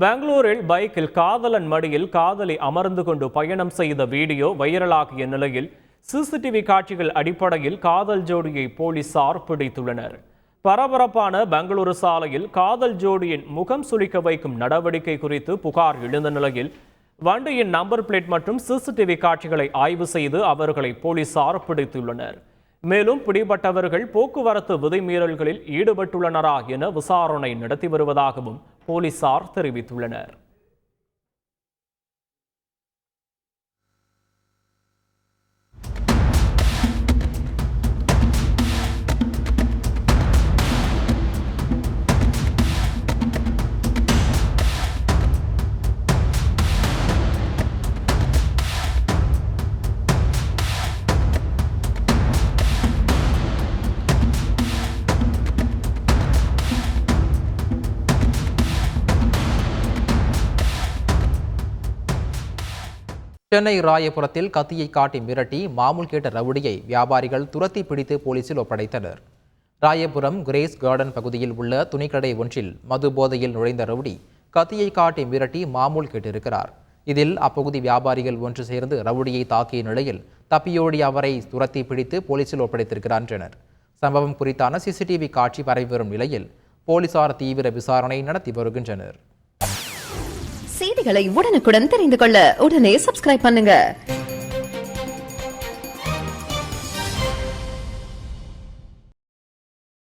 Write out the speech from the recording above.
பெங்களூரில் பைக்கில் காதலன் மடியில் காதலி அமர்ந்து கொண்டு பயணம் செய்த வீடியோ வைரலாகிய நிலையில் சிசிடிவி காட்சிகள் அடிப்படையில் காதல் ஜோடியை போலீசார் பிடித்துள்ளனர். பரபரப்பான பெங்களூரு சாலையில் காதல் ஜோடியின் முகம் சுளிக்க வைக்கும் நடவடிக்கை குறித்து புகார் எழுந்த நிலையில் வண்டியின் நம்பர் பிளேட் மற்றும் சிசிடிவி காட்சிகளை ஆய்வு செய்து அவர்களை போலீசார் பிடித்துள்ளனர். மேலும் பிடிபட்டவர்கள் போக்குவரத்து விதிமீறல்களில் ஈடுபட்டுள்ளனரா என விசாரணை நடத்தி வருவதாகவும் போலீசார் தெரிவித்துள்ளனர். சென்னை ராயபுரத்தில் கத்தியை காட்டி மிரட்டி மாமூல் கேட்ட ரவுடியை வியாபாரிகள் துரத்தி பிடித்து போலீசில் ஒப்படைத்தனர். ராயபுரம் கிரேஸ் கார்டன் பகுதியில் உள்ள துணிக்கடை ஒன்றில் மது போதையில் நுழைந்த ரவுடி கத்தியை காட்டி மிரட்டி மாமூல் கேட்டிருக்கிறார். இதில் அப்பகுதி வியாபாரிகள் ஒன்று சேர்ந்து ரவுடியை தாக்கிய நிலையில் தப்பியோடி அவரை துரத்தி பிடித்து போலீசில் ஒப்படைத்திருக்கிறார். சம்பவம் குறித்தான சிசிடிவி காட்சி பரவி வரும் நிலையில் போலீசார் தீவிர விசாரணை நடத்தி வருகின்றனர். செய்திகளை உடனுக்குடன் தெரிந்து கொள்ள உடனே சப்ஸ்கிரைப் பண்ணுங்க.